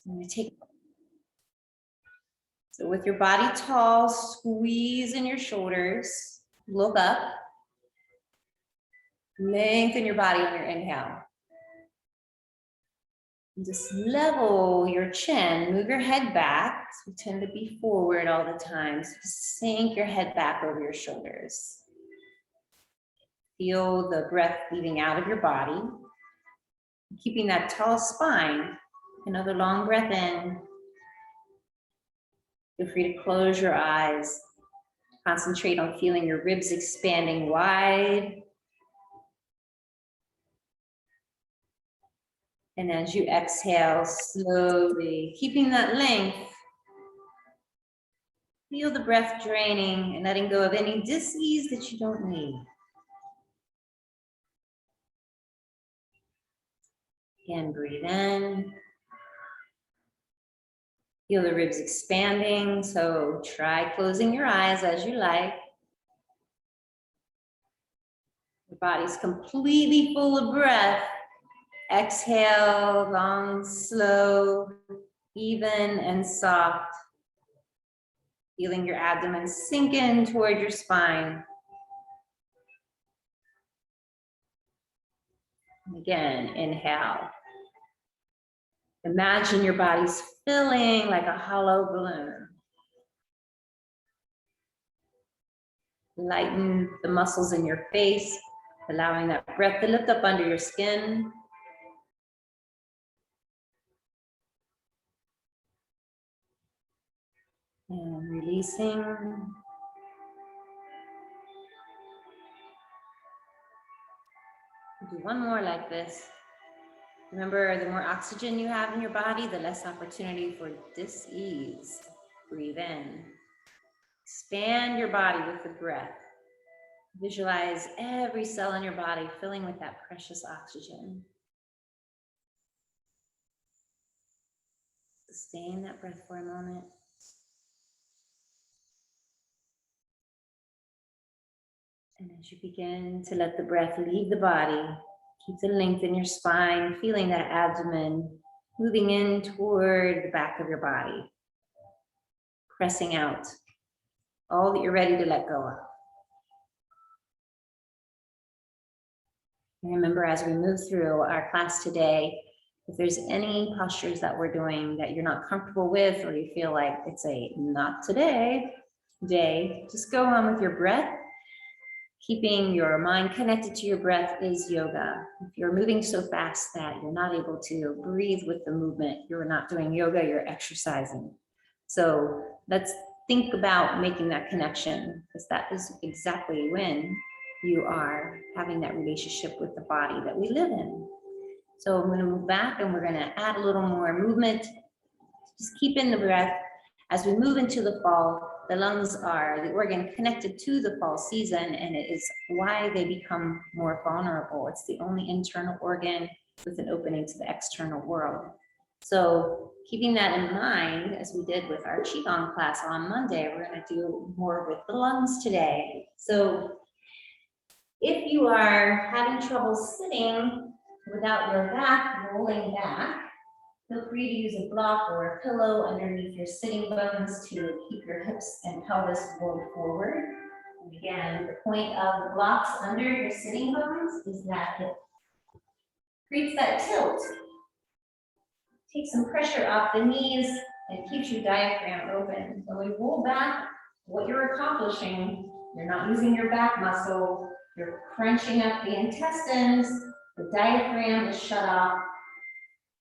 I'm going to take. So with your body tall, squeeze in your shoulders, look up, lengthen your body on your inhale. And just level your chin, move your head back. We tend to be forward all the time, so just sink your head back over your shoulders. Feel the breath leaving out of your body, keeping that tall spine. Another long breath in. Feel free to close your eyes. Concentrate on feeling your ribs expanding wide. And as you exhale, slowly, keeping that length, feel the breath draining and letting go of any dis-ease that you don't need. Again, breathe in. Feel the ribs expanding, so try closing your eyes as you like. Your body's completely full of breath. Exhale, long, slow, even, and soft. Feeling your abdomen sink in toward your spine. And again, inhale. Imagine your body's filling like a hollow balloon. Lighten the muscles in your face, allowing that breath to lift up under your skin. And releasing. Do one more like this. Remember, the more oxygen you have in your body, the less opportunity for dis-ease. Breathe in. Expand your body with the breath. Visualize every cell in your body filling with that precious oxygen. Sustain that breath for a moment. And as you begin to let the breath leave the body, keep the length in your spine, feeling that abdomen moving in toward the back of your body, pressing out all that you're ready to let go of. And remember, as we move through our class today, if there's any postures that we're doing that you're not comfortable with, or you feel like it's a not today day, just go on with your breath. Keeping your mind connected to your breath is yoga. If you're moving so fast that you're not able to breathe with the movement, you're not doing yoga, you're exercising. So let's think about making that connection, because that is exactly when you are having that relationship with the body that we live in. So I'm going to move back and we're going to add a little more movement. Just keep in the breath. As we move into the fall, the lungs are the organ connected to the fall season, and it is why they become more vulnerable. It's the only internal organ with an opening to the external world. So keeping that in mind, as we did with our Qigong class on Monday, we're going to do more with the lungs today. So if you are having trouble sitting without your back rolling back, feel free to use a block or a pillow underneath your sitting bones to keep your hips and pelvis rolled forward. And again, the point of the blocks under your sitting bones is that it creates that tilt. Takes some pressure off the knees and keeps your diaphragm open. When we roll back, what you're accomplishing, you're not using your back muscle, you're crunching up the intestines, the diaphragm is shut off.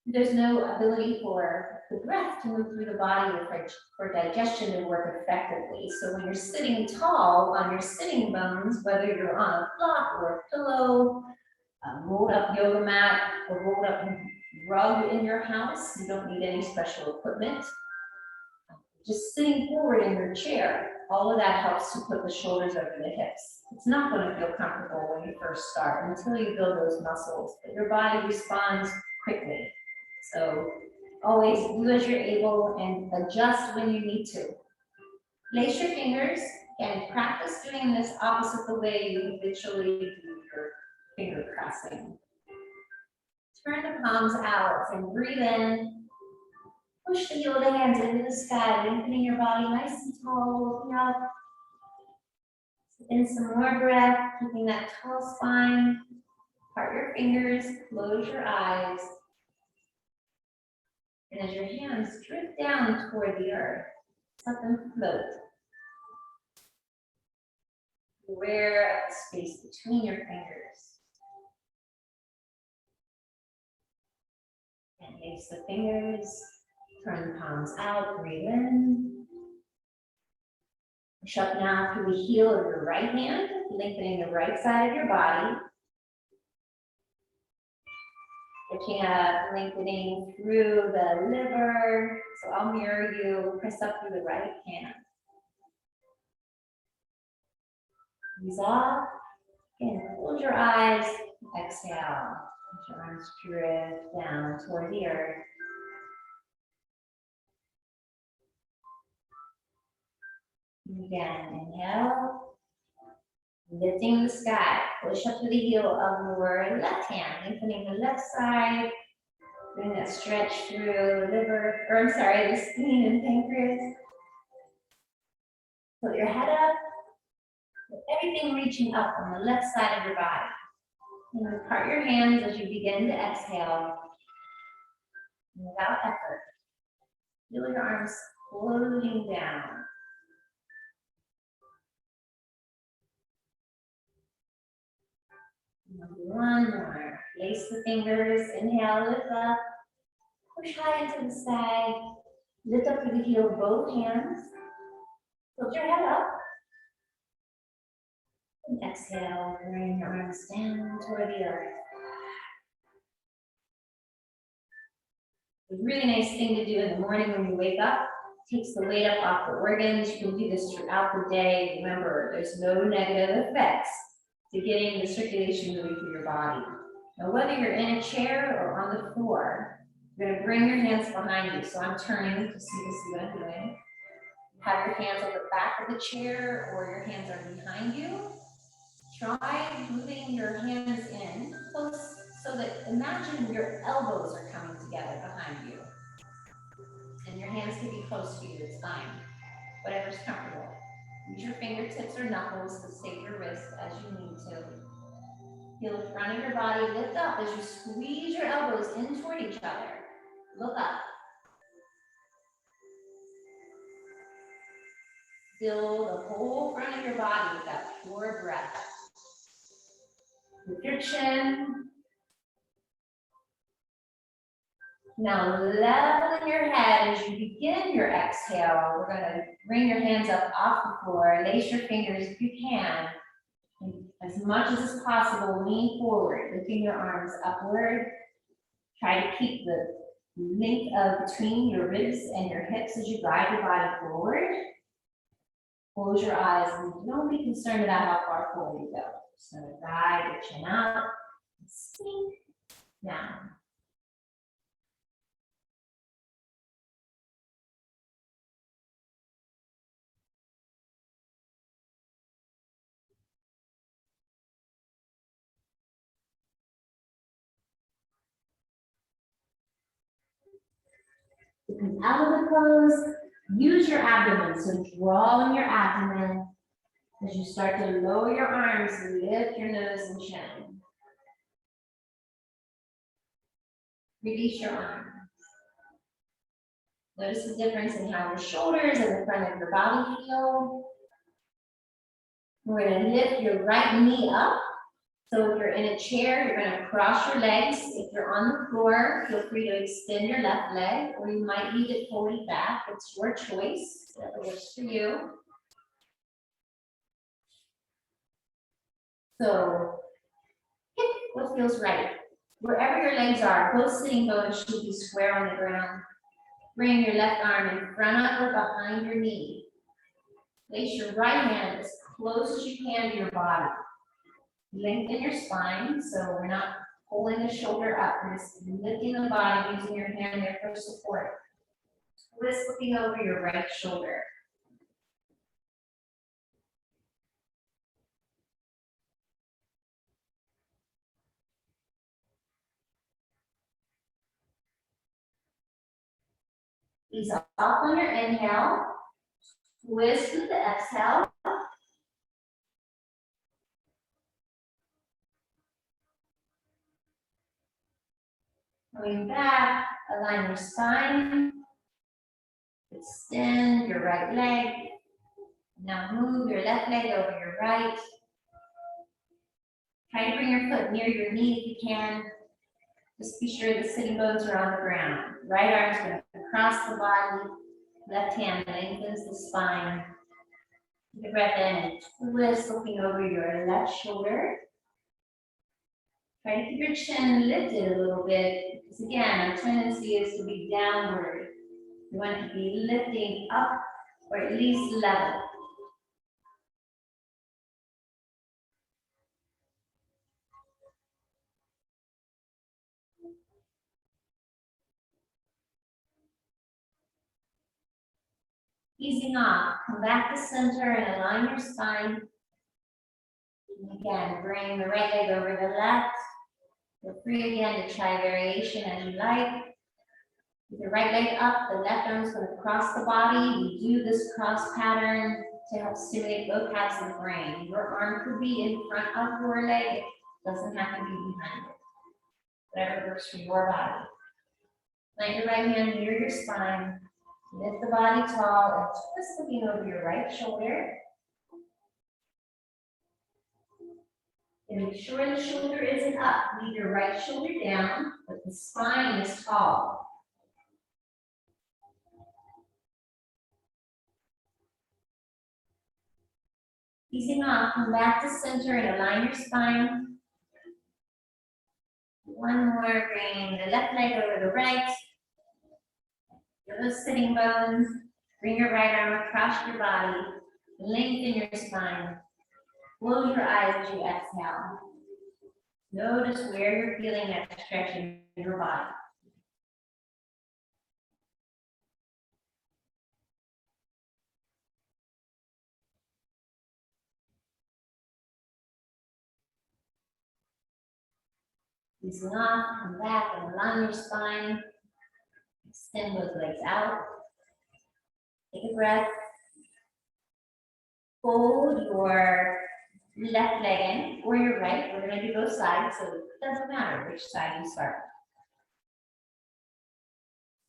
There's no ability for the breath to move through the body or for digestion to work effectively. So when you're sitting tall on your sitting bones, whether you're on a block or a pillow, a rolled up yoga mat, or rolled up rug in your house, you don't need any special equipment. Just sitting forward in your chair, all of that helps to put the shoulders over the hips. It's not going to feel comfortable when you first start until you build those muscles, but your body responds quickly. So always do as you're able and adjust when you need to. Place your fingers and practice doing this opposite the way you habitually do your finger crossing. Turn the palms out and breathe in. Push the heel of the hands into the sky, lengthening your body nice and tall, looking up. In some more breath, keeping that tall spine. Part your fingers, close your eyes. And as your hands drift down toward the earth, let them float. Aware of the space between your fingers. And lace the fingers, turn the palms out, breathe in. Push up now through the heel of your right hand, lengthening the right side of your body. Looking up, lengthening through the liver. So I'll mirror you, press up through the right hand. Ease off, and close your eyes, exhale. Let your arms drift down toward the earth. And again, inhale, lifting the sky, push up to the heel of your left hand, lengthening the left side, doing that stretch through the liver, or I'm sorry, the spleen and pancreas. Put your head up, with everything reaching up on the left side of your body. And then part your hands as you begin to exhale. And without effort, feel your arms floating down. One more. Lace the fingers. Inhale, lift up. Push high into the sky. Lift up through the heel of both hands. Tilt your head up. And exhale, bring your arms down toward the earth. A really nice thing to do in the morning when you wake up. Takes the weight up off the organs. You can do this throughout the day. Remember, there's no negative effects to getting the circulation moving through your body. Now, whether you're in a chair or on the floor, you're going to bring your hands behind you. So I'm turning just so you can see what I'm doing. Have your hands on the back of the chair or your hands are behind you. Try moving your hands in close so that imagine your elbows are coming together behind you. And your hands can be close to you, it's fine. Whatever's comfortable. Use your fingertips or knuckles to save your wrist as you need to. Feel the front of your body lift up as you squeeze your elbows in toward each other. Look up. Fill the whole front of your body with that pure breath. With your chin. Now leveling your head as you begin your exhale. We're going to bring your hands up off the floor. Lace your fingers if you can. And as much as is possible, lean forward, lifting your arms upward. Try to keep the length of between your ribs and your hips as you guide your body forward. Close your eyes and don't be concerned about how far forward you go. Just going to guide your chin up and sink down. To come out of the pose, use your abdomen. So draw in your abdomen as you start to lower your arms and lift your nose and chin. Release your arms. Notice the difference in how your shoulders and the front of your body feel. We're going to lift your right knee up. So if you're in a chair, you're going to cross your legs. If you're on the floor, feel free to extend your left leg, or you might leave it fully back. It's your choice. Whatever works for you. So pick what feels right. Wherever your legs are, both sitting bones should be square on the ground. Bring your left arm in front of or behind your knee. Place your right hand as close as you can to your body. Lengthen your spine, so we're not pulling the shoulder up. We're just lifting the body, using your hand there for support. Twist looking over your right shoulder. Ease off on your inhale. Twist with the exhale. Coming back, align your spine. Extend your right leg. Now move your left leg over your right. Try to bring your foot near your knee if you can. Just be sure the sitting bones are on the ground. Right arm is going to cross the body. Left hand lengthens the spine. Take a breath in and twist, looking over your left shoulder. Try to keep your chin lifted a little bit, because again, our tendency is to be downward. You want to be lifting up or at least level. Easing off, come back to center and align your spine. And again, bring the right leg over the left. Feel free again to try variation as you like. With the right leg up, the left arm is going to cross the body. We do this cross pattern to help stimulate both halves of the brain. Your arm could be in front of your leg. It doesn't have to be behind it. Whatever works for your body. Plant your right hand near your spine. Lift the body tall and twist looking over your right shoulder. And make sure the shoulder isn't up. Leave your right shoulder down, but the spine is tall. Easing off, come back to center and align your spine. One more, bring the left leg over the right. Feel those sitting bones. Bring your right arm across your body. Lengthen your spine. Close your eyes as you exhale. Notice where you're feeling that stretch in your body. Easing off, come back and align your spine. Extend those legs out. Take a breath. Fold your left leg in or your right. We're going to do both sides, so it doesn't matter which side you start.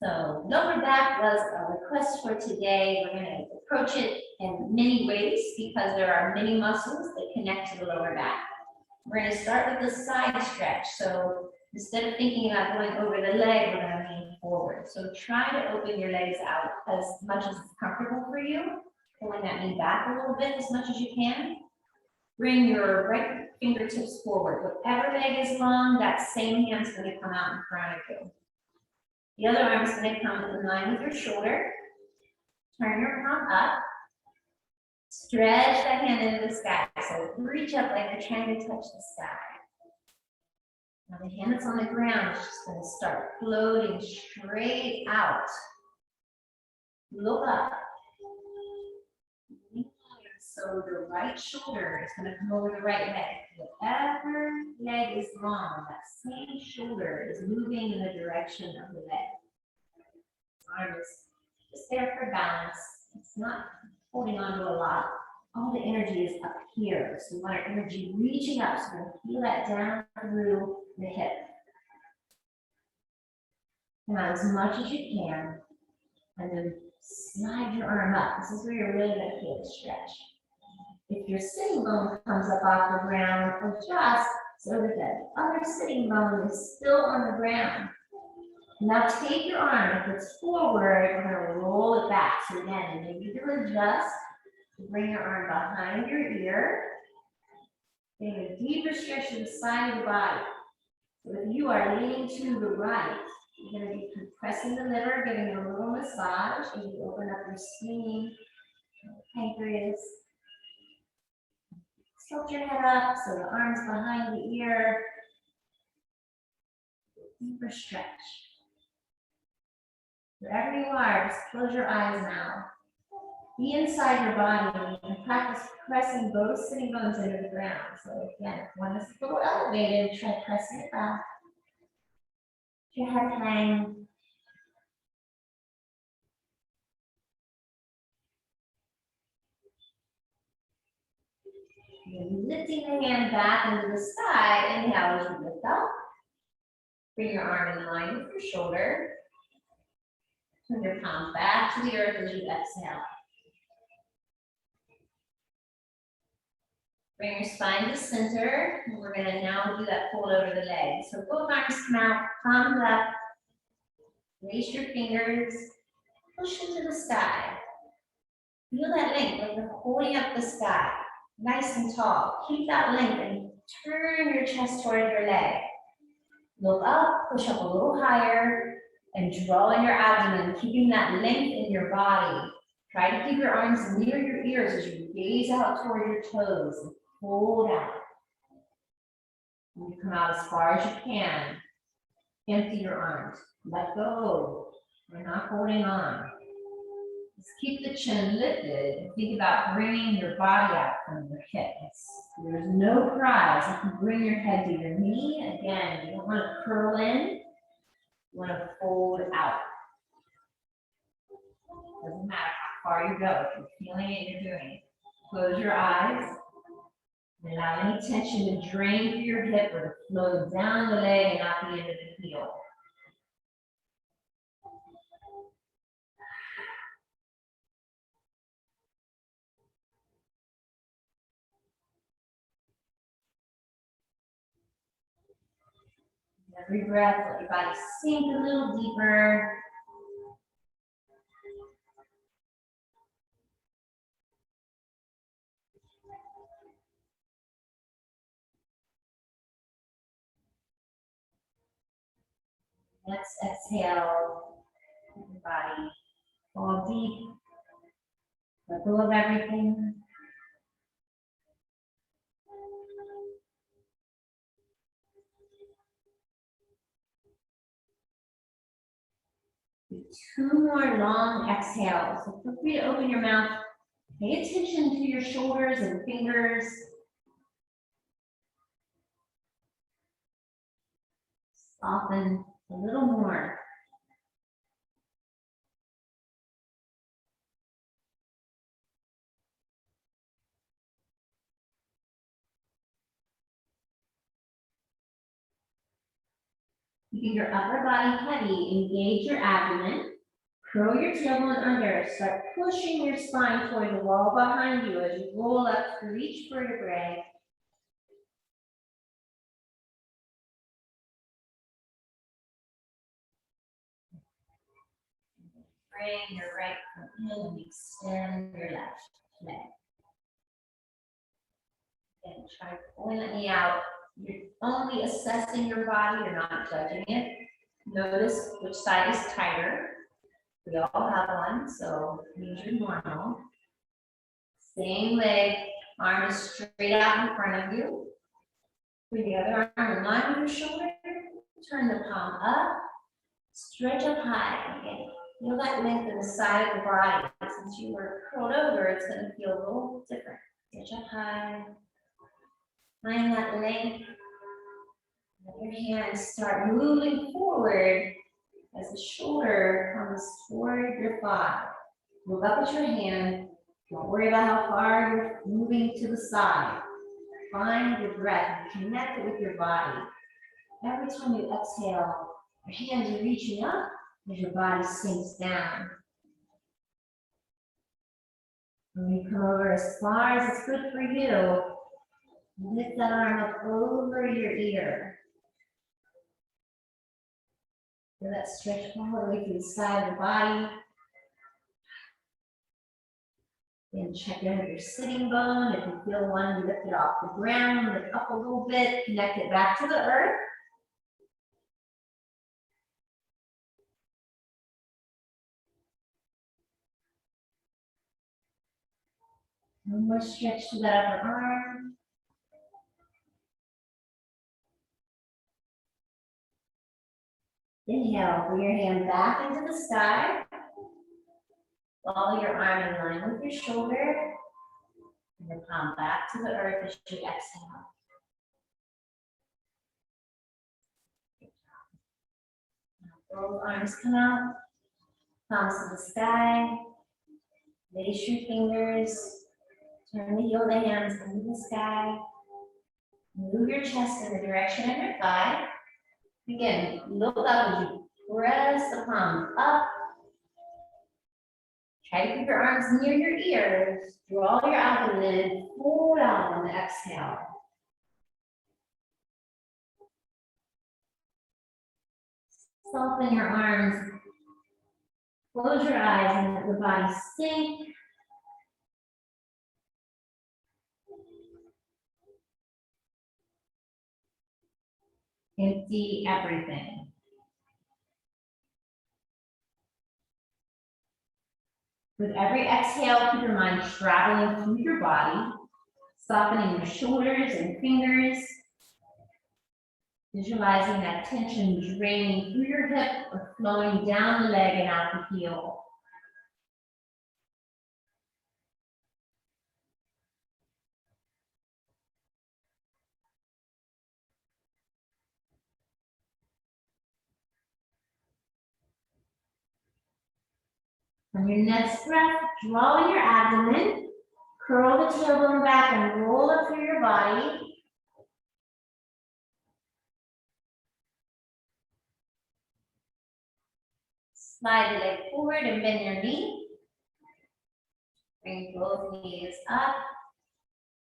So lower back was a request for today. We're going to approach it in many ways because there are many muscles that connect to the lower back. We're going to start with the side stretch. So instead of thinking about going over the leg, we're going to lean forward. So try to open your legs out as much as it's comfortable for you. Pulling that knee back a little bit as much as you can. Bring your right fingertips forward. Whatever leg is long, that same hand's going to come out in front of you. The other arm is going to come in line with your shoulder. Turn your palm up. Stretch that hand into the sky. So reach up like you're trying to touch the sky. Now the hand that's on the ground is just going to start floating straight out. Look up. So the right shoulder is going to come over the right leg. Whatever leg is long, that same shoulder is moving in the direction of the leg. Arm is just there for balance. It's not holding on to a lot. All the energy is up here. So we want our energy reaching up. So we're going to feel that down through the hip. Come out as much as you can. And then slide your arm up. This is where you're really going to feel the stretch. If your sitting bone comes up off the ground, adjust so that the other sitting bone is still on the ground. Now take your arm, if it's forward, we're going to roll it back. So again, maybe you can adjust to bring your arm behind your ear. Getting a deeper stretch to the side of the body. So if you are leaning to the right, you're going to be compressing the liver, giving it a little massage as you open up your spleen, pancreas. Tilt your head up so the arm's behind the ear. Deeper stretch. Wherever you are, just close your eyes now. Be inside your body and practice pressing both sitting bones into the ground. So again, if one is a little elevated, try pressing it back. Your head hang. And lifting the hand back into the sky. Inhale as you lift up. Bring your arm in line with your shoulder. Turn your palms back to the earth as you exhale. Bring your spine to center. And we're going to now do that fold over the legs. So both arms come out, palms up. Raise your fingers. Push into the sky. Feel that length, like you're holding up the sky. Nice and tall. Keep that length and turn your chest toward your leg. Look up, push up a little higher, and draw in your abdomen, keeping that length in your body. Try to keep your arms near your ears as you gaze out toward your toes. And hold out. You come out as far as you can. Empty your arms. Let go. We're not holding on. Just keep the chin lifted and think about bringing your body out from your hips. There's no prize. You can bring your head to your knee. Again, you don't want to curl in. You want to fold out. Doesn't matter how far you go. If you're feeling it, you're doing it. Close your eyes. And allow any tension to drain through your hip or to flow down the leg and out the end of the heel. Every breath, let your body sink a little deeper. Let's exhale. Let your body fall deep. Let go of everything. Do 2 more long exhales. So feel free to open your mouth. Pay attention to your shoulders and fingers. Soften a little more. Keeping your upper body heavy, engage your abdomen. Curl your tailbone under. Start pushing your spine toward the wall behind you as you roll up through each vertebrae. Bring your right foot in and extend your left leg. And try pulling the knee out. You're only assessing your body, you're not judging it. Notice which side is tighter. We all have one, so use your normal. Same leg, arm is straight out in front of you. Bring the other arm in line with your shoulder. Turn the palm up. Stretch up high. Again, feel that length in the side of the body. Since you were curled over, it's going to feel a little different. Stretch up high. Find that length. Let your hands start moving forward as the shoulder comes toward your thigh. Look up at your hand. Don't worry about how far you're moving to the side. Find your breath and connect it with your body. Every time you exhale, your hands are reaching up as your body sinks down. When you come over as far as it's good for you, lift that arm up over your ear. Feel that stretch all the way through the side of the body. Then check in with your sitting bone. If you feel one, lift it off the ground, lift up a little bit, connect it back to the earth. One more stretch to that upper arm. Inhale, bring your hand back into the sky. Follow your arm in line with your shoulder. And your palm back to the earth as you exhale. Both arms come out. Palms to the sky. Lace your fingers. Turn the heel of the hands into the sky. Move your chest in the direction of your thigh. Again, look up as you press the palms up. Try to keep your arms near your ears. Draw your abdomen, pull out on the exhale. Soften your arms. Close your eyes and let the body sink. Empty everything. With every exhale, keep your mind traveling through your body, softening your shoulders and fingers, visualizing that tension draining through your hip or flowing down the leg and out the heel. On your next breath, draw in your abdomen, curl the tailbone back and roll up through your body. Slide the leg forward and bend your knee. Bring both knees up.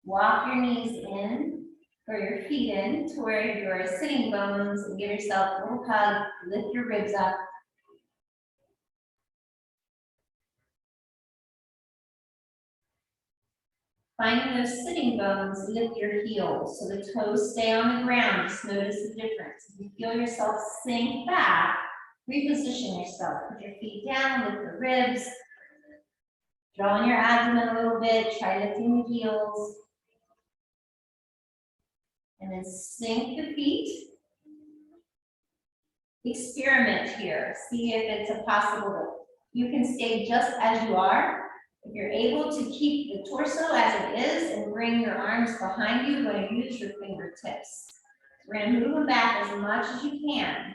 Walk your knees in, or your feet in, toward your sitting bones and give yourself a little hug. Lift your ribs up. Finding those sitting bones, lift your heels so the toes stay on the ground. Just notice the difference. If you feel yourself sink back, reposition yourself. Put your feet down, lift the ribs. Draw in your abdomen a little bit. Try lifting the heels. And then sink the feet. Experiment here. See if it's a possible. You can stay just as you are. If you're able to keep the torso as it is and bring your arms behind you, you're going to use your fingertips. We're going to move them back as much as you can.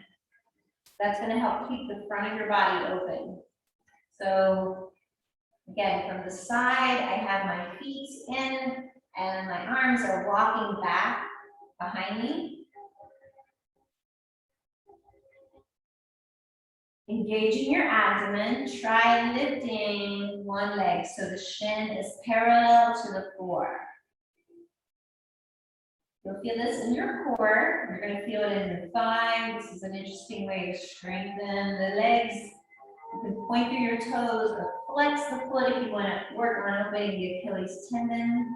That's going to help keep the front of your body open. So again, from the side, I have my feet in and my arms are walking back behind me. Engaging your abdomen, try lifting one leg so the shin is parallel to the floor. You'll feel this in your core. You're going to feel it in your thigh. This is an interesting way to strengthen the legs. You can point through your toes or flex the foot if you want to work on opening the Achilles tendon.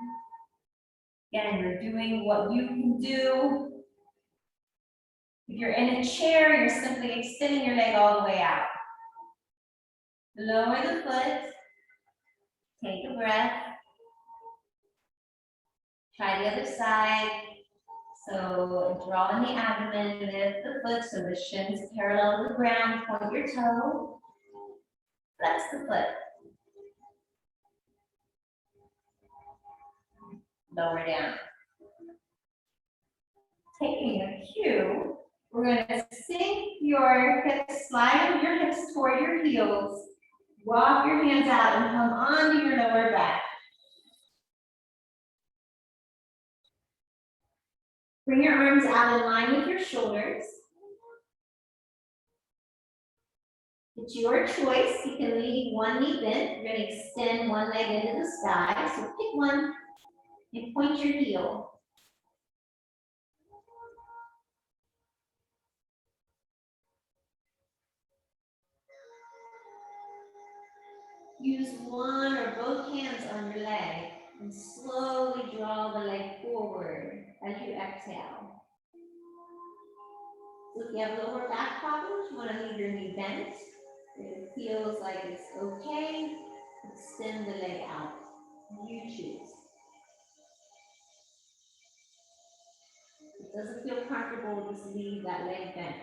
Again, you're doing what you can do. If you're in a chair, you're simply extending your leg all the way out. Lower the foot. Take a breath. Try the other side. So draw in the abdomen, lift the foot so the shin is parallel to the ground. Point your toe. Flex the foot. Lower down. Taking a cue, we're going to sink your hips, slide your hips toward your heels. Walk your hands out and come onto your lower back. Bring your arms out in line with your shoulders. It's your choice. You can leave one knee bent. You're going to extend one leg into the sky. So pick one and point your heel. Use one or both hands on your leg and slowly draw the leg forward as you exhale. So if you have lower back problems, you want to leave your knee bent. If it feels like it's okay, extend the leg out. You choose. If it doesn't feel comfortable, just leave that leg bent.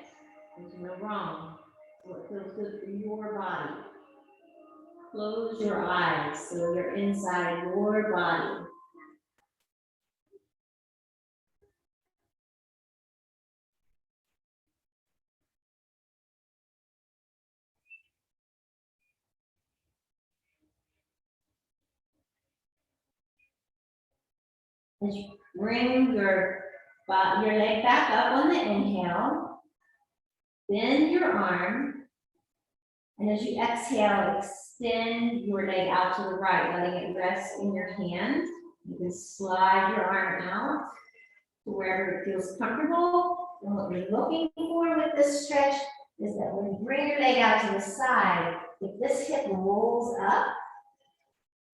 There's no wrong. What feels good for your body. Close your eyes so you're inside your body. As you bring your leg back up on the inhale, bend your arm, and as you exhale, extend your leg out to the right, letting it rest in your hand. You can slide your arm out to wherever it feels comfortable. And what we're looking for with this stretch is that when you bring your leg out to the side, if this hip rolls up,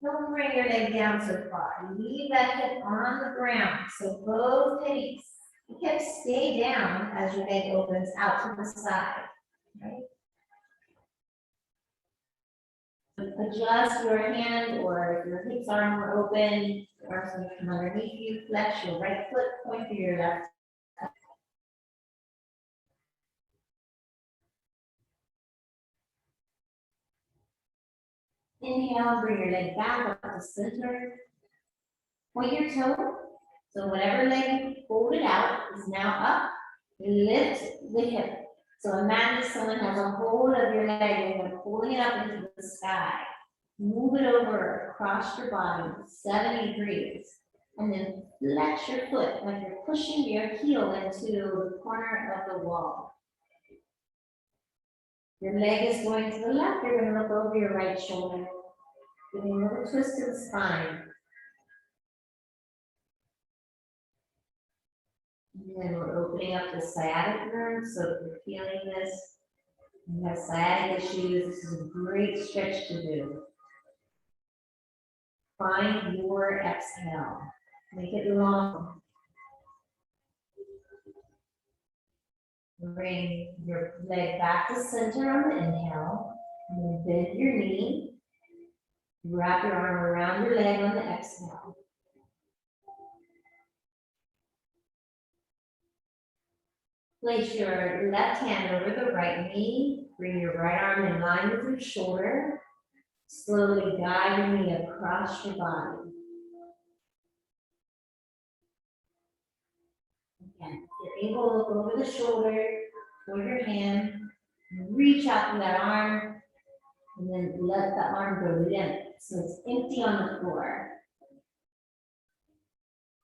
don't bring your leg down so far. Leave that hip on the ground. So both hips stay down as your leg opens out to the side. Right? Adjust your hand, or if your hips are more open, your arms will come underneath you. Flex your right foot, point to your left. Inhale, bring your leg back up to center. Point your toe. So whatever leg you folded out is now up. Lift the hip. So imagine someone has a hold of your leg and they're pulling it up into the sky. Move it over across your body, 70 degrees. And then flex your foot like you're pushing your heel into the corner of the wall. Your leg is going to the left. You're going to look over your right shoulder. Giving a little twist to the spine. And then we're opening up the sciatic nerve. So if you're feeling this, you have sciatic issues, this is a great stretch to do. Find your exhale. Make it long. Bring your leg back to center on the inhale. And then bend your knee. Wrap your arm around your leg on the exhale. Place your left hand over the right knee. Bring your right arm in line with your shoulder. Slowly guide your knee across your body. Again, if you're able to look over the shoulder, toward your hand, reach out to that arm, and then let the arm go limp. So it's empty on the floor.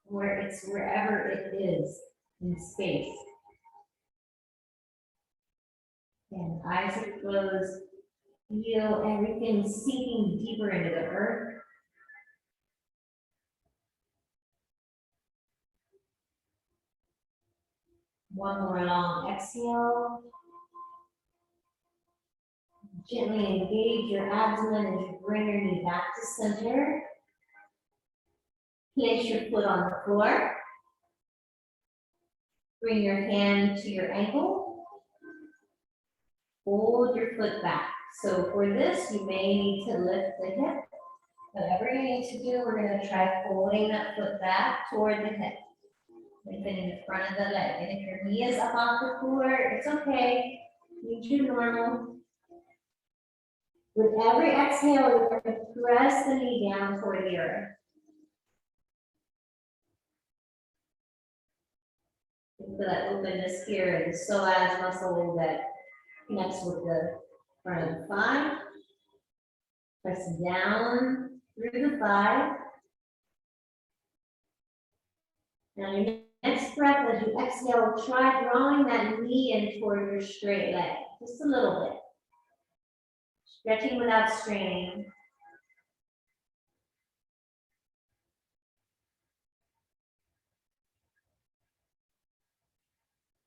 Where it's wherever it is in space. And eyes are closed. Feel everything sinking deeper into the earth. One more long exhale. Gently engage your abdomen as you bring your knee back to center. Place your foot on the floor. Bring your hand to your ankle. Hold your foot back. So for this, you may need to lift the hip. Whatever you need to do, we're going to try folding that foot back toward the hip. Lifting the front of the leg. And if your knee is up off the floor, it's okay. You do normal. With every exhale, you're going to press the knee down toward the earth. Feel that openness here in the psoas muscle that connects with the front of the thigh. Press down through the thigh. Now your next breath, as you exhale, try drawing that knee in toward your straight leg, just a little bit. Stretching without straining.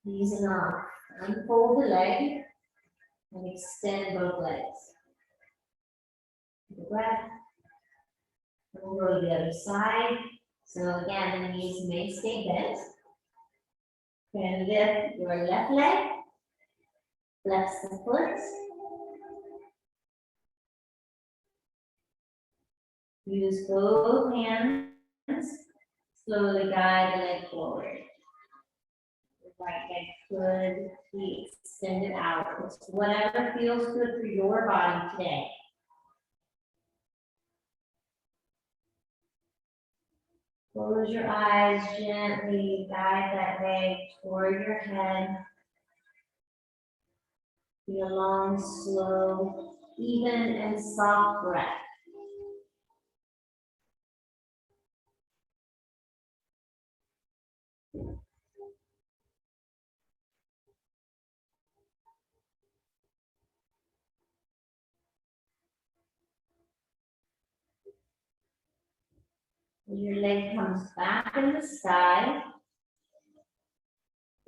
Easing off. Unfold the leg and extend both legs. Take a breath. We'll go to the other side. So again, the knees may stay bent. You're going to lift your left leg. Flex the foot. Use both hands. Slowly guide the leg forward. The right leg could be extended out. It's whatever feels good for your body today. Close your eyes gently, guide that leg toward your head. Be a long, slow, even and soft breath. Your leg comes back in the sky.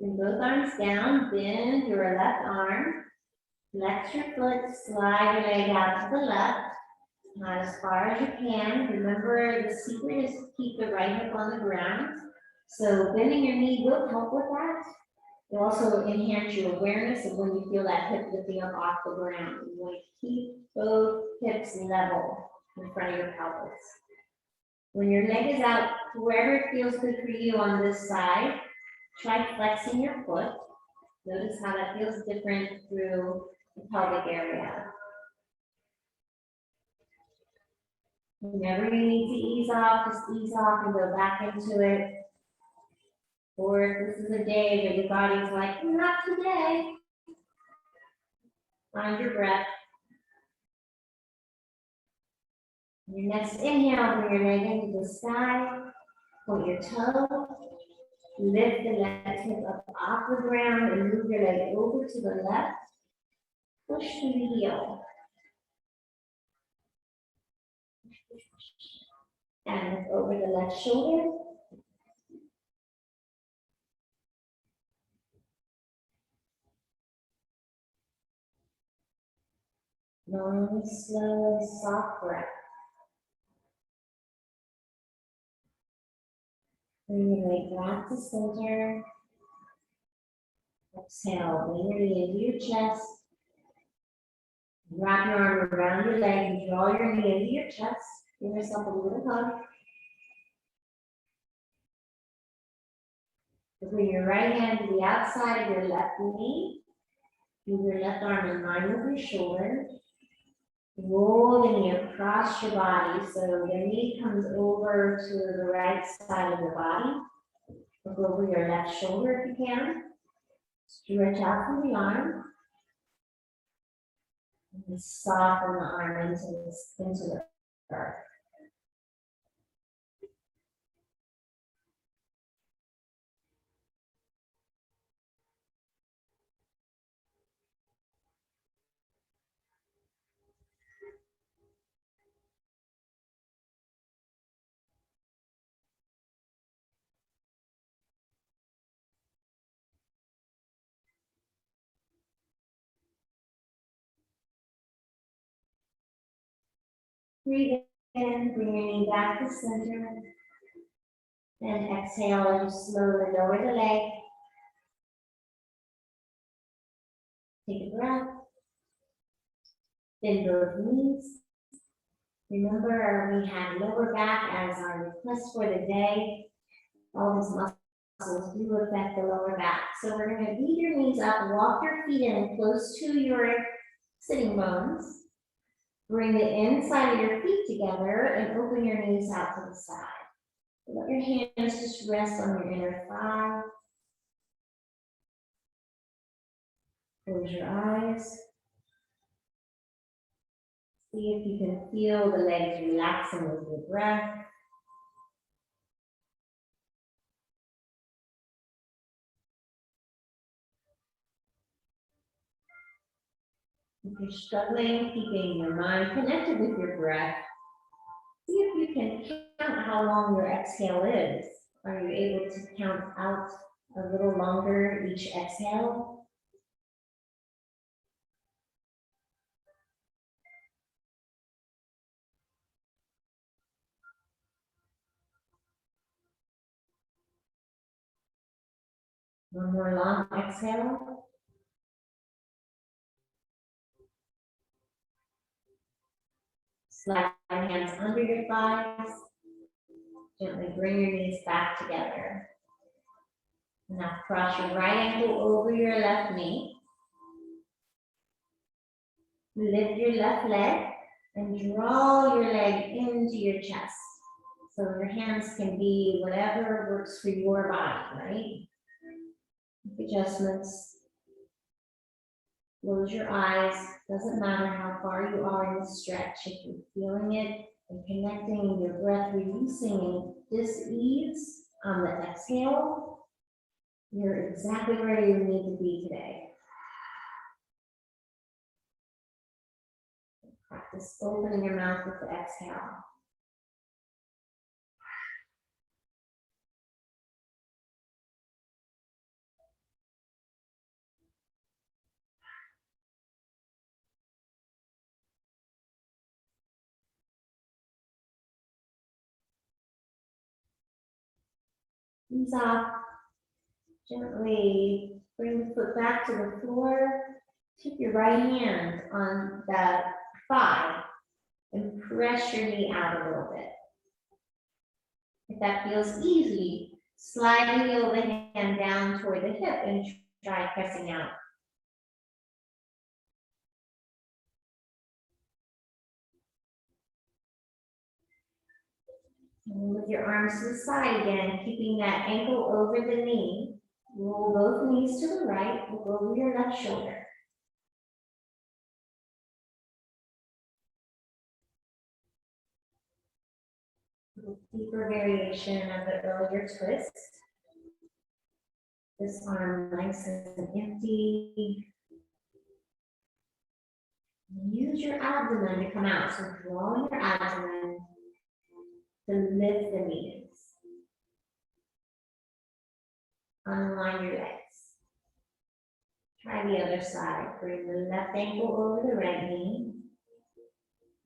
Bring both arms down, bend your left arm. Flex your foot, slide your leg out to the left. Not as far as you can. Remember, the secret is to keep the right hip on the ground. So bending your knee will help with that. It also enhance your awareness of when you feel that hip lifting up off the ground. You want to keep both hips level in front of your pelvis. When your leg is out, wherever it feels good for you on this side, try flexing your foot. Notice how that feels different through the pelvic area. Whenever you need to ease off, just ease off and go back into it. Or if this is a day that your body's like, not today, find your breath. Your next inhale, bring your leg into the sky, point your toe, lift the left hip up off the ground and move your leg over to the left. Push through the heel. And look over the left shoulder. Long, slow, soft breath. Bring your leg back to center. Exhale, bring your knee into your chest. Wrap your arm around your leg and draw your knee into your chest. Give yourself a little hug. Bring your right hand to the outside of your left knee. Move your left arm in line with your shoulder. Roll the knee across your body so the knee comes over to the right side of your body. Look over your left shoulder if you can. Stretch out from the arm. And soften the arm into the earth. Breathe in, bring your knee back to center. And exhale and slowly lower the leg. Take a breath. Bend both knees. Remember, we had lower back as our request for the day. All these muscles do affect the lower back. So we're going to lead your knees up, walk your feet in close to your sitting bones. Bring the inside of your feet together and open your knees out to the side. Let your hands just rest on your inner thigh. Close your eyes. See if you can feel the legs relaxing with your breath. If you're struggling, keeping your mind connected with your breath, see if you can count how long your exhale is. Are you able to count out a little longer each exhale? One more long exhale. Slide your hands under your thighs. Gently bring your knees back together. Now cross your right ankle over your left knee. Lift your left leg and draw your leg into your chest. So your hands can be whatever works for your body, right? Adjustments. Close your eyes. Doesn't matter how far you are in the stretch. If you're feeling it and connecting your breath, releasing dis-ease on the exhale, you're exactly where you need to be today. Practice opening your mouth with the exhale. Ease off. Gently bring the foot back to the floor. Take your right hand on the thigh and press your knee out a little bit. If that feels easy, slide the yoga hand down toward the hip and try pressing out. And with your arms to the side again, keeping that ankle over the knee. Roll both knees to the right, look over your left shoulder. Deeper variation of the earlier twist. This arm nice and empty. Use your abdomen to come out. So draw your abdomen to lift the knees. Unwind your legs. Try the other side. Bring the left ankle over the right knee.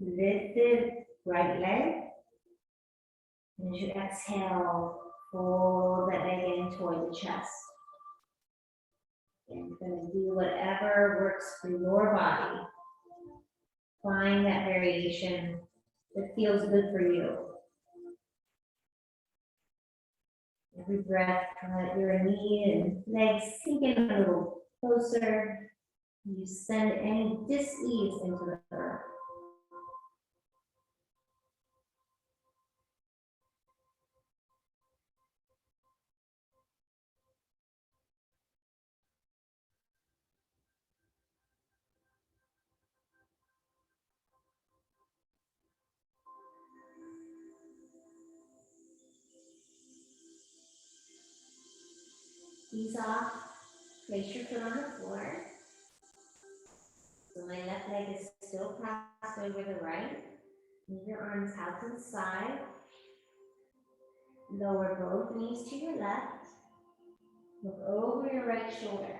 Lift the right leg. And as you exhale, fold that leg in toward the chest. And you're going to do whatever works for your body. Find that variation that feels good for you. Every breath, let your knee and legs sink in a little closer. You send any dis-ease into the earth. Ease off. Place your foot on the floor. So my left leg is still crossed over the right. Move your arms out to the side. Lower both knees to your left. Look over your right shoulder.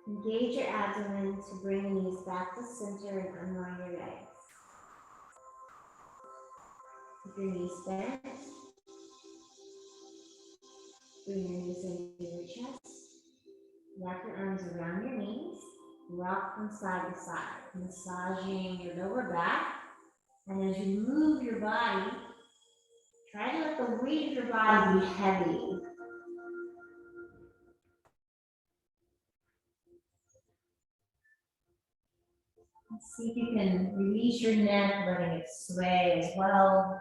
Engage your abdomen to bring the knees back to center and unwind your legs. Keep your knees bent. Bring your knees into your chest. Wrap your arms around your knees. Rock from side to side, massaging your lower back. And as you move your body, try to let the weight of your body be heavy. See if you can release your neck, letting it sway as well.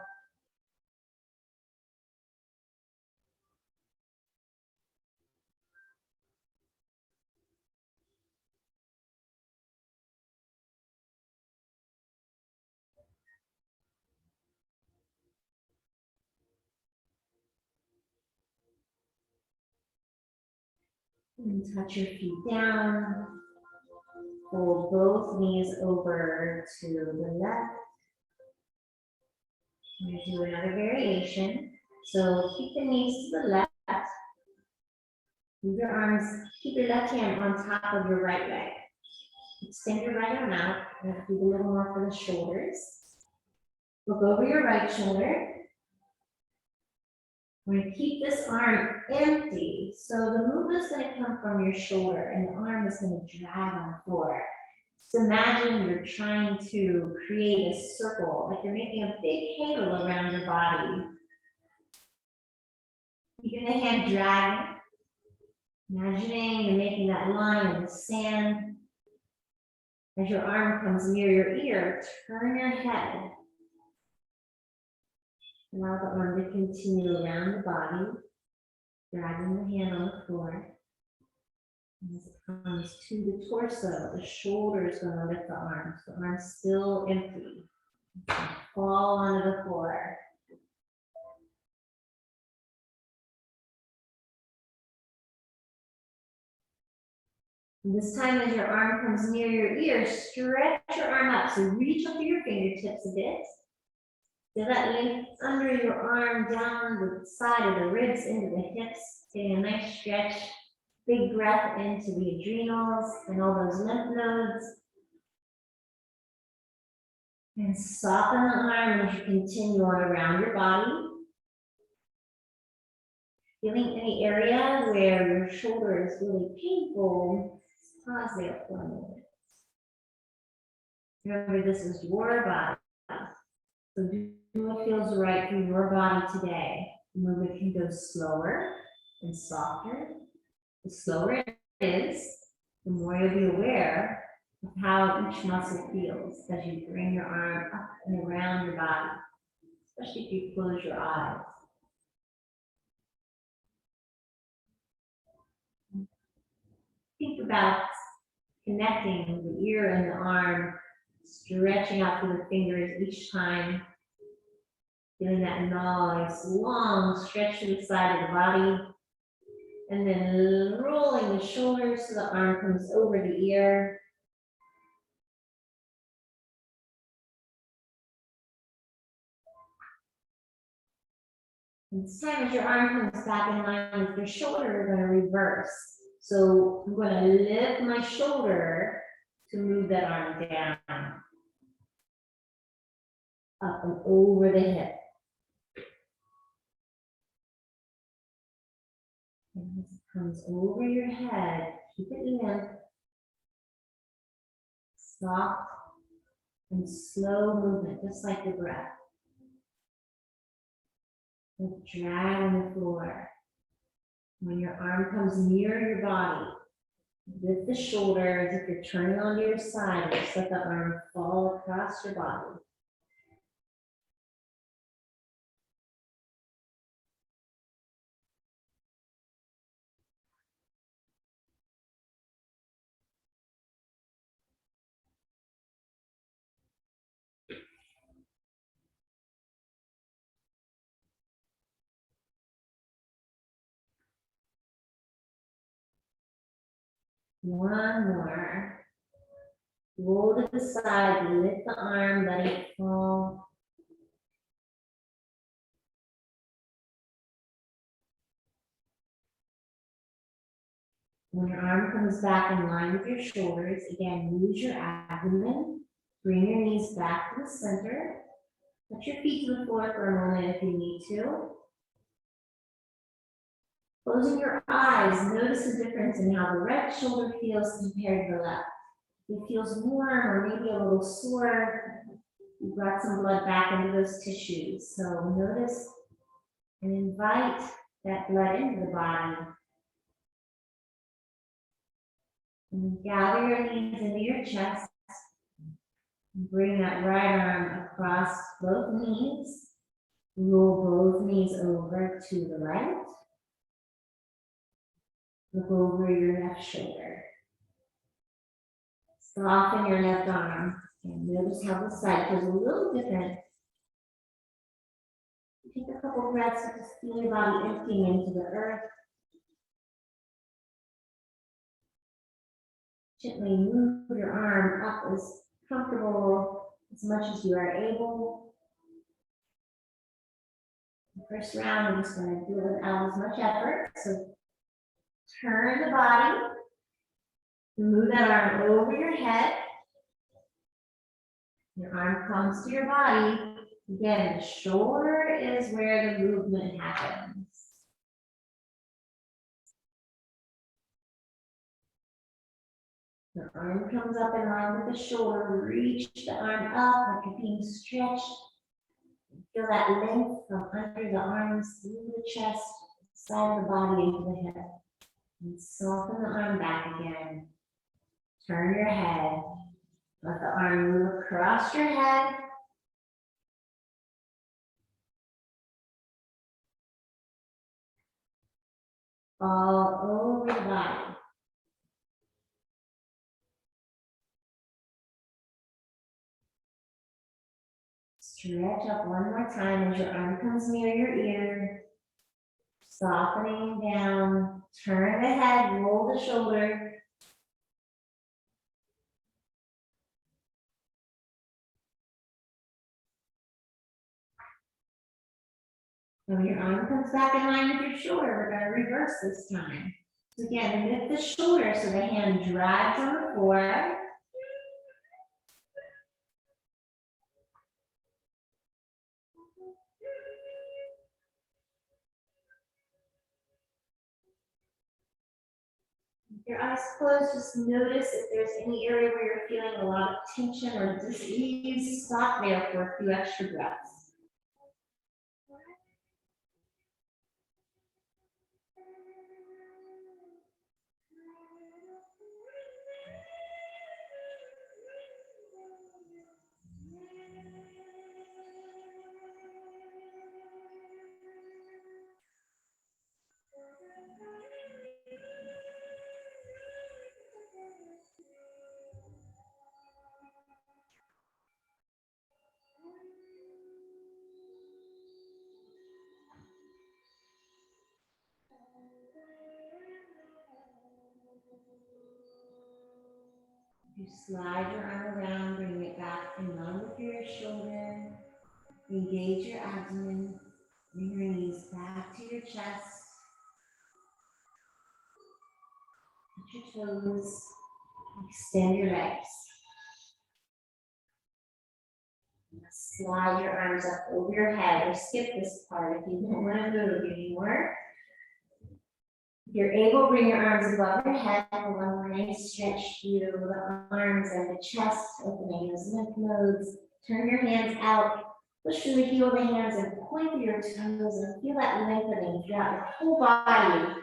And touch your feet down. Fold both knees over to the left. We're going to do another variation. So keep the knees to the left. Move your arms, keep your left hand on top of your right leg. Extend your right arm out. And do a little more for the shoulders. Look over your right shoulder. We're going to keep this arm empty. So the movement is going to come from your shoulder and the arm is going to drag on the floor. So imagine you're trying to create a circle, like you're making a big halo around your body. Keeping the hand dragging. Imagining you're making that line in the sand. As your arm comes near your ear, turn your head. Allow the arm to continue around the body, dragging the hand on the floor. And as it comes to the torso, the shoulder is going to lift the arms. The arms still empty. Fall onto the floor. And this time as your arm comes near your ear, stretch your arm up. So reach up to your fingertips a bit. Feel that length under your arm, down the side of the ribs, into the hips. Getting a nice stretch. Big breath into the adrenals and all those lymph nodes. And soften the arm as you continue on around your body. Feeling any area where your shoulder is really painful, pause there for a moment. Remember, this is your body. So do what feels right for your body today. The movement can go slower and softer. The slower it is, the more you'll be aware of how each muscle feels as you bring your arm up and around your body, especially if you close your eyes. Think about connecting the ear and the arm, stretching out through the fingers each time, feeling that nice long stretch to the side of the body, and then rolling the shoulders so the arm comes over the ear. And this time as your arm comes back in line with your shoulder, we're going to reverse. So I'm going to lift my shoulder to move that arm down, up and over the hip. And as it comes over your head, keep it limp, soft and slow movement, just like the breath. With drag on the floor. When your arm comes near your body, lift the shoulder as if you're turning onto your side, and just let the arm fall across your body. One more. Roll to the side, lift the arm, let it fall. When your arm comes back in line with your shoulders, again, use your abdomen. Bring your knees back to the center. Put your feet to the floor for a moment if you need to. Closing your eyes, notice the difference in how the right shoulder feels compared to the left. It feels warm or maybe a little sore. You brought some blood back into those tissues. So notice and invite that blood into the body. And gather your knees into your chest. And bring that right arm across both knees. Roll both knees over to the right. Look over your left shoulder. Soften your left arm. And notice how the side feels a little different. Take a couple breaths and just feel your body emptying into the earth. Gently move your arm up as comfortable as much as you are able. The first round, I'm just going to do it without as much effort. So turn the body. Move that arm over your head. Your arm comes to your body. Again, the shoulder is where the movement happens. The arm comes up in line with the shoulder. Reach the arm up like you're being stretched. Feel that length from under the arms, through the chest, side of the body, into the hip. And soften the arm back again. Turn your head. Let the arm move across your head. All over the body. Stretch up one more time as your arm comes near your ear. Softening down, turn the head, roll the shoulder. When your arm comes back in line with your shoulder, we're going to reverse this time. So again, lift the shoulder so the hand drags on the floor. With your eyes closed, just notice if there's any area where you're feeling a lot of tension or dis-ease. Stop there for a few extra breaths. You slide your arm around, bring it back in line with your shoulder. Engage your abdomen. Bring your knees back to your chest. Touch your toes. Extend your legs. Slide your arms up over your head, or skip this part if you don't want to move anymore. If you're able, bring your arms above your head for one more nice stretch through the arms and the chest, opening those lymph nodes. Turn your hands out, push through the heel of the hands and point through your toes and feel that lengthening throughout your whole body.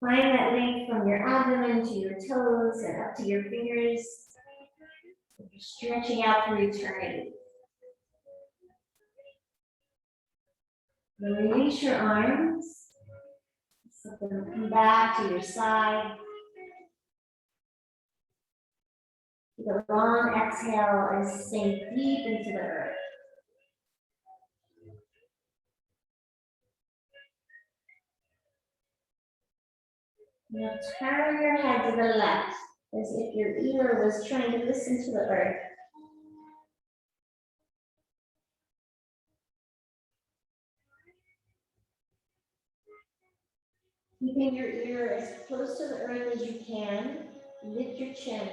Find that length from your abdomen to your toes and up to your fingers. You're stretching out through eternity. Then release your arms. Let them come back to your side. Take a long exhale and sink deep into the earth. Now turn your head to the left as if your ear was trying to listen to the earth. Keeping your ear as close to the earth as you can, lift your chin.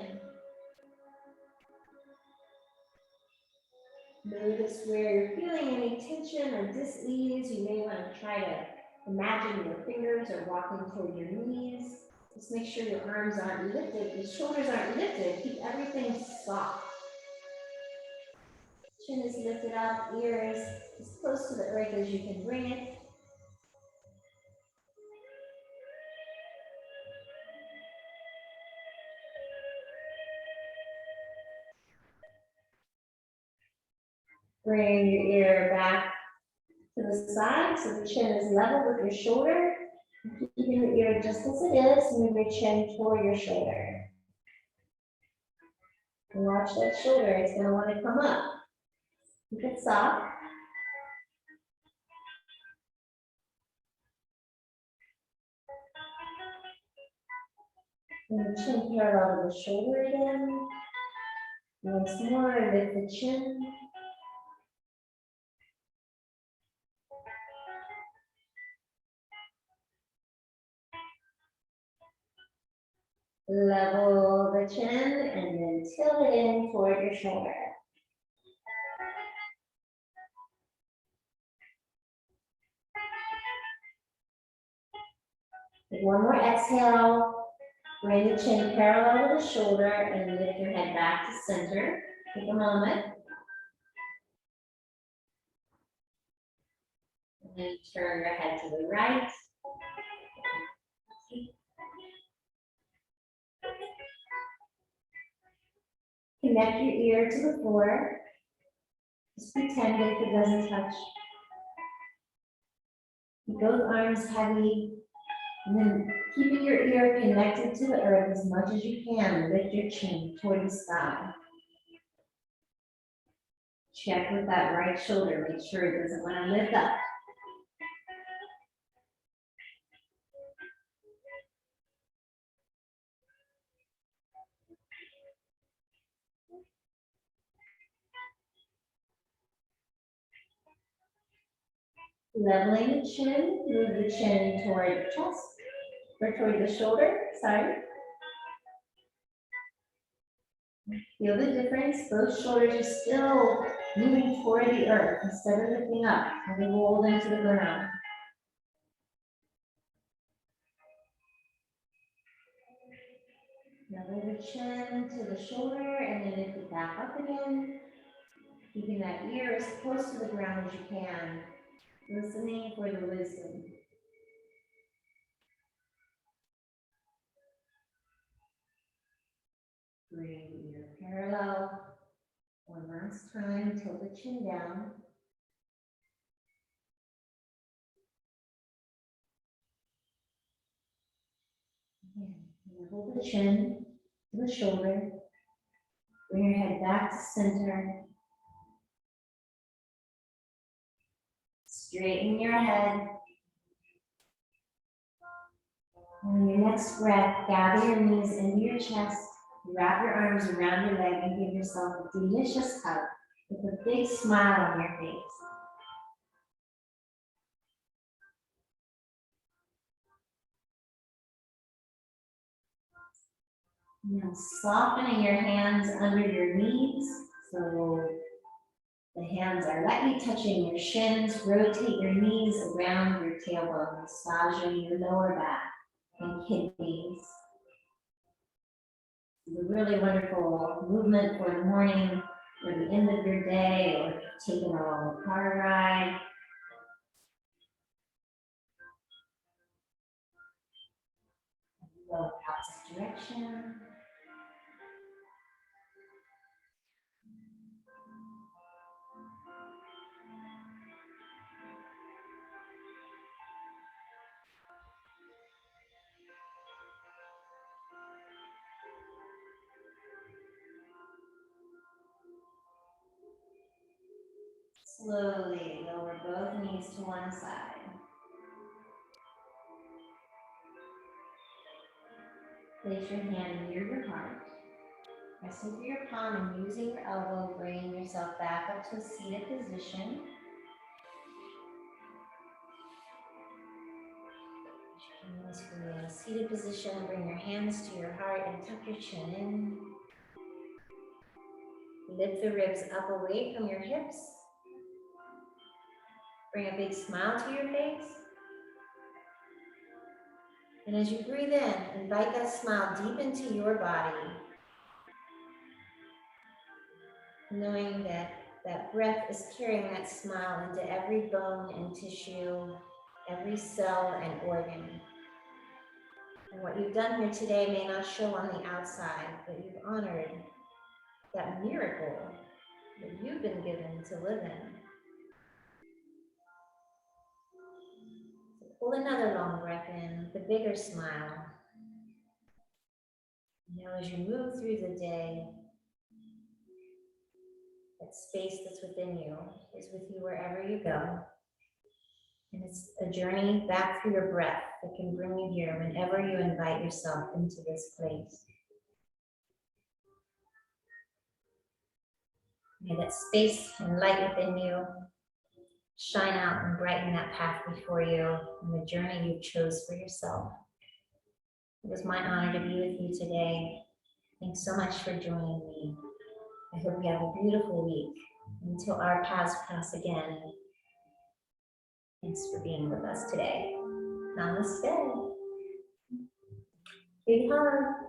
Notice where you're feeling any tension or dis-ease. You may want to try to imagine your fingers are walking toward your knees. Just make sure your arms aren't lifted, your shoulders aren't lifted. Keep everything soft. Chin is lifted up, ears as close to the earth as you can bring it. Bring your ear back to the side so the chin is level with your shoulder. Keeping your ear just as it is, move your chin toward your shoulder. And watch that shoulder, it's going to want to come up. Keep it soft. And the chin parallel to the shoulder again. Once more, lift the chin. Level the chin and then tilt it in toward your shoulder. Take one more exhale. Bring the chin parallel to the shoulder and lift your head back to center. Take a moment. And then turn your head to the right. Connect your ear to the floor. Just pretend like it doesn't touch. Keep those arms heavy. And then keeping your ear connected to the earth as much as you can. Lift your chin toward the sky. Check with that right shoulder, make sure it doesn't want to lift up. Leveling the chin, move the chin toward the chest, or toward the shoulder, sorry. Feel the difference, both shoulders are still moving toward the earth instead of lifting up, and they roll into the ground. Level the chin to the shoulder, and then lift it back up again. Keeping that ear as close to the ground as you can, listening for the wisdom. Bring your parallel. One last time, tilt the chin down. Again, level the chin to the shoulder. Bring your head back to center. Straighten your head. And on your next breath, gather your knees into your chest. Wrap your arms around your leg and give yourself a delicious hug with a big smile on your face. Now softening your hands under your knees. So the hands are lightly touching your shins. Rotate your knees around your tailbone, massaging your lower back and kidneys. It's a really wonderful movement for the morning, or the end of your day, or taking a long car ride. Go opposite direction. Slowly lower both knees to one side. Place your hand near your heart. Pressing through your palm and using your elbow, bring yourself back up to a seated position. To a seated position, bring your hands to your heart and tuck your chin in. Lift the ribs up away from your hips. Bring a big smile to your face. And as you breathe in, invite that smile deep into your body. Knowing that that breath is carrying that smile into every bone and tissue, every cell and organ. And what you've done here today may not show on the outside, but you've honored that miracle that you've been given to live in. So pull another long breath in with a bigger smile. Now as you move through the day, that space that's within you is with you wherever you go. And it's a journey back through your breath that can bring you here whenever you invite yourself into this place. May that space and light within you shine out and brighten that path before you and the journey you chose for yourself. It was my honor to be with you today. Thanks so much for joining me. I hope you have a beautiful week. Until our paths cross again, thanks for being with us today. Namaste. Big hug.